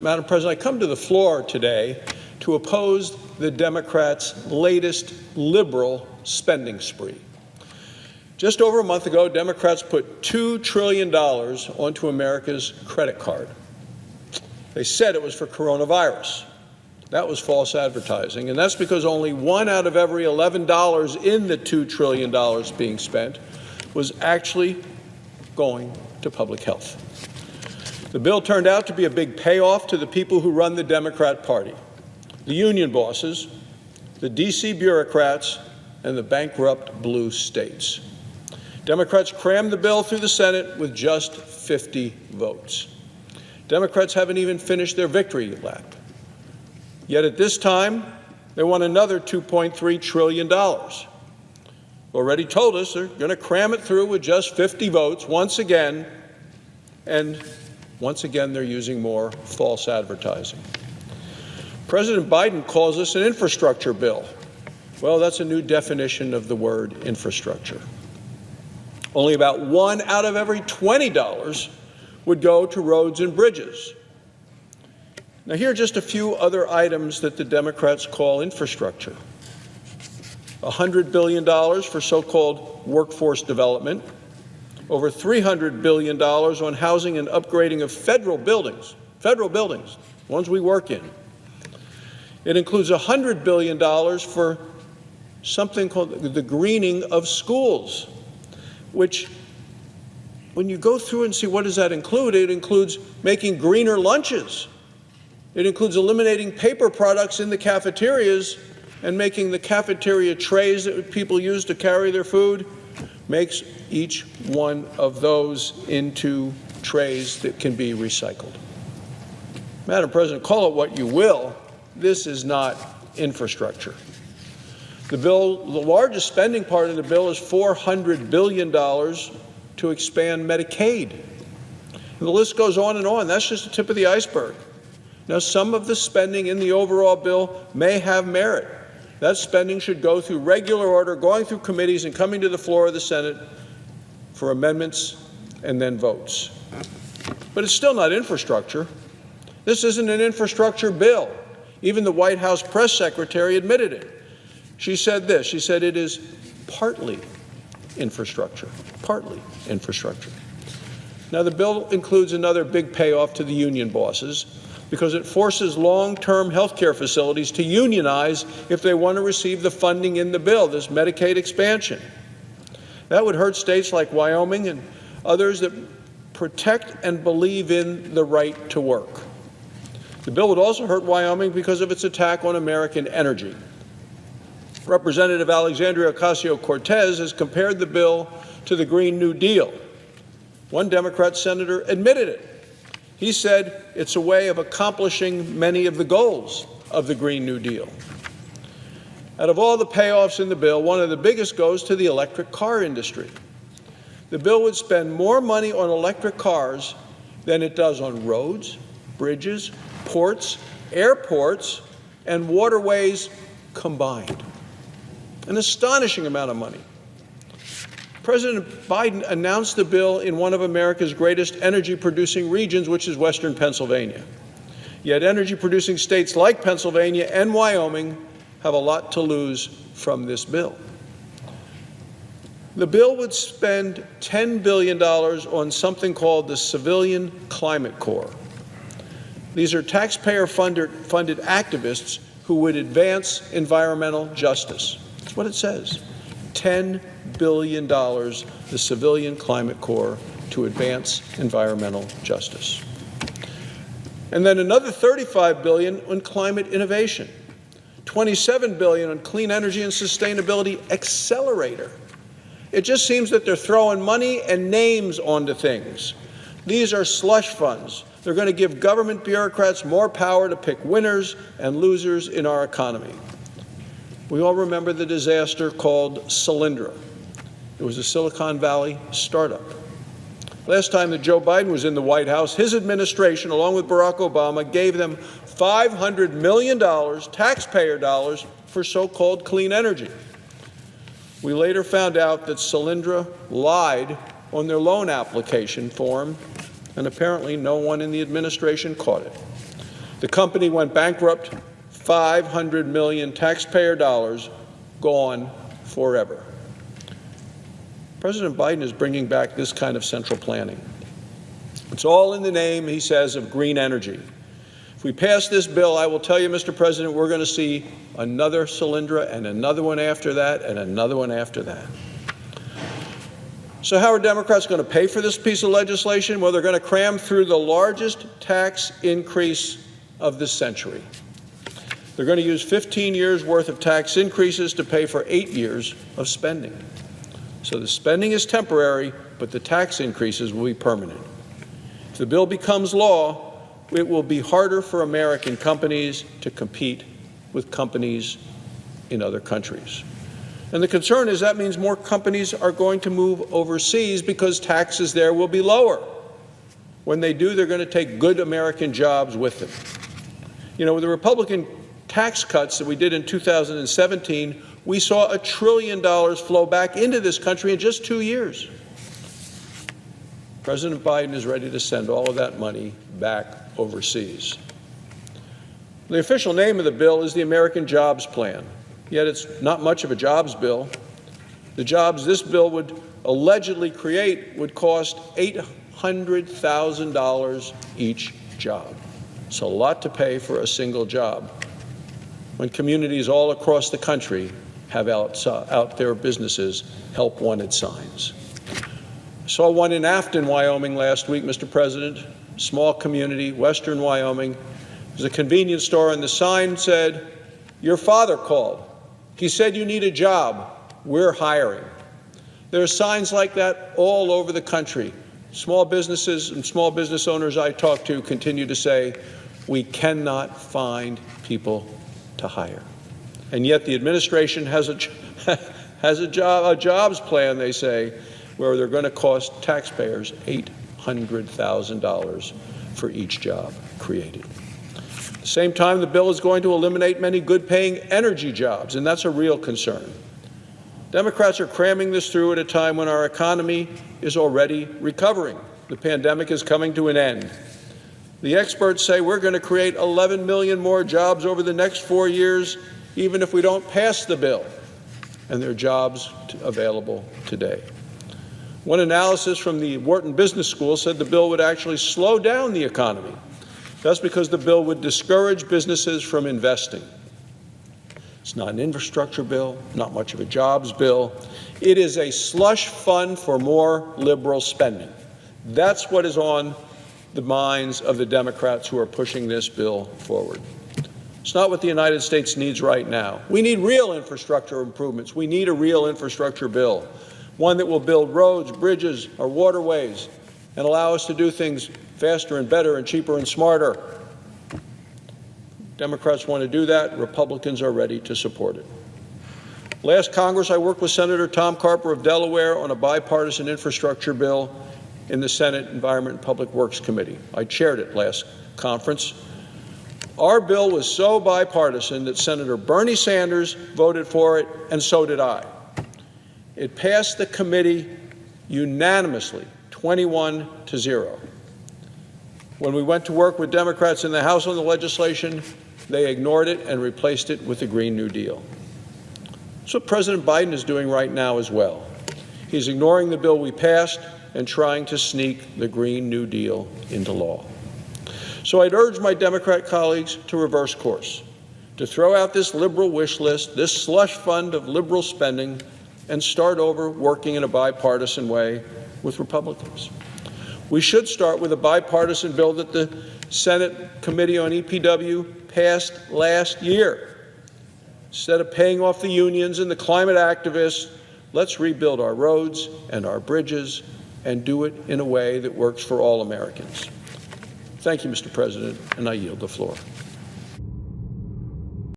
Madam President, I come to the floor today to oppose the Democrats' latest liberal spending spree. Just over a month ago, Democrats put $2 trillion onto America's credit card. They said it was for coronavirus. That was false advertising, and that's because only one out of every $11 in the $2 trillion being spent was actually going to public health. The bill turned out to be a big payoff to the people who run the Democrat Party, the union bosses, the D.C. bureaucrats, and the bankrupt blue states. Democrats crammed the bill through the Senate with just 50 votes. Democrats haven't even finished their victory lap. Yet at this time, they want another $2.3 trillion. Already told us they're going to cram it through with just 50 votes once again, and once again they're using more false advertising. President Biden calls this an infrastructure bill. Well, that's a new definition of the word infrastructure. Only about $1 out of every $20 would go to roads and bridges. Now, here are just a few other items that the Democrats call infrastructure. $100 billion for so-called workforce development, over $300 billion on housing and upgrading of federal buildings, ones we work in. It includes $100 billion for something called the greening of schools, which, when you go through and see what does that include, it includes making greener lunches. It includes eliminating paper products in the cafeterias and making the cafeteria trays that people use to carry their food, makes each one of those into trays that can be recycled. Madam President, call it what you will, this is not infrastructure. The largest spending part of the bill is $400 billion to expand Medicaid. And the list goes on and on. That's just the tip of the iceberg. Now, some of the spending in the overall bill may have merit. That spending should go through regular order, going through committees and coming to the floor of the Senate for amendments and then votes. But it's still not infrastructure. This isn't an infrastructure bill. Even the White House press secretary admitted it. She said this, she said it is partly infrastructure, partly infrastructure. Now, the bill includes another big payoff to the union bosses, because it forces long-term health care facilities to unionize if they want to receive the funding in the bill, this Medicaid expansion. That would hurt states like Wyoming and others that protect and believe in the right to work. The bill would also hurt Wyoming because of its attack on American energy. Representative Alexandria Ocasio-Cortez has compared the bill to the Green New Deal. One Democrat senator admitted it. He said it's a way of accomplishing many of the goals of the Green New Deal. Out of all the payoffs in the bill, one of the biggest goes to the electric car industry. The bill would spend more money on electric cars than it does on roads, bridges, ports, airports, and waterways combined. An astonishing amount of money. President Biden announced the bill in one of America's greatest energy-producing regions, which is western Pennsylvania. Yet energy-producing states like Pennsylvania and Wyoming have a lot to lose from this bill. The bill would spend $10 billion on something called the Civilian Climate Corps. These are taxpayer-funded activists who would advance environmental justice. That's what it says. $10 billion, the Civilian Climate Corps, to advance environmental justice. And then another $35 billion on climate innovation, $27 billion on clean energy and sustainability accelerator. It just seems that they're throwing money and names onto things. These are slush funds. They're going to give government bureaucrats more power to pick winners and losers in our economy. We all remember the disaster called Solyndra. It was a Silicon Valley startup. Last time that Joe Biden was in the White House, his administration, along with Barack Obama, gave them $500 million, taxpayer dollars, for so-called clean energy. We later found out that Solyndra lied on their loan application form, and apparently no one in the administration caught it. The company went bankrupt, 500 million taxpayer dollars gone forever. President Biden is bringing back this kind of central planning. It's all in the name, he says, of green energy. If we pass this bill, I will tell you, Mr. President, we're going to see another Solyndra and another one after that and another one after that. So how are Democrats going to pay for this piece of legislation? Well, they're going to cram through the largest tax increase of this century. They're going to use 15 years' worth of tax increases to pay for 8 years of spending. So the spending is temporary, but the tax increases will be permanent. If the bill becomes law, it will be harder for American companies to compete with companies in other countries. And the concern is that means more companies are going to move overseas because taxes there will be lower. When they do, they're going to take good American jobs with them. You know, with the Republican tax cuts that we did in 2017, we saw $1 trillion flow back into this country in just 2 years. President Biden is ready to send all of that money back overseas. The official name of the bill is the American Jobs Plan, yet it's not much of a jobs bill. The jobs this bill would allegedly create would cost $800,000 each job. It's a lot to pay for a single job when communities all across the country have out their businesses help wanted signs. I saw one in Afton, Wyoming last week, Mr. President, small community, western Wyoming. There's a convenience store and the sign said, "Your father called. He said you need a job. We're hiring." There are signs like that all over the country. Small businesses and small business owners I talk to continue to say, we cannot find people to hire. And yet the administration has a jobs plan, they say, where they're going to cost taxpayers $800,000 for each job created. At the same time, the bill is going to eliminate many good-paying energy jobs, and that's a real concern. Democrats are cramming this through at a time when our economy is already recovering. The pandemic is coming to an end. The experts say we're going to create 11 million more jobs over the next 4 years, even if we don't pass the bill, and there are jobs available today. One analysis from the Wharton Business School said the bill would actually slow down the economy. That's because the bill would discourage businesses from investing. It's not an infrastructure bill, not much of a jobs bill. It is a slush fund for more liberal spending. That's what is on the minds of the Democrats who are pushing this bill forward. It's not what the United States needs right now. We need real infrastructure improvements. We need a real infrastructure bill, one that will build roads, bridges, or waterways, and allow us to do things faster and better and cheaper and smarter. Democrats want to do that. Republicans are ready to support it. Last Congress, I worked with Senator Tom Carper of Delaware on a bipartisan infrastructure bill in the Senate Environment and Public Works Committee. I chaired it last conference. Our bill was so bipartisan that Senator Bernie Sanders voted for it, and so did I. It passed the committee unanimously, 21-0. When we went to work with Democrats in the House on the legislation, they ignored it and replaced it with the Green New Deal. That's what President Biden is doing right now as well. He's ignoring the bill we passed and trying to sneak the Green New Deal into law. So I'd urge my Democrat colleagues to reverse course, to throw out this liberal wish list, this slush fund of liberal spending, and start over working in a bipartisan way with Republicans. We should start with a bipartisan bill that the Senate Committee on EPW passed last year. Instead of paying off the unions and the climate activists, let's rebuild our roads and our bridges and do it in a way that works for all Americans. Thank you, Mr. President, and I yield the floor.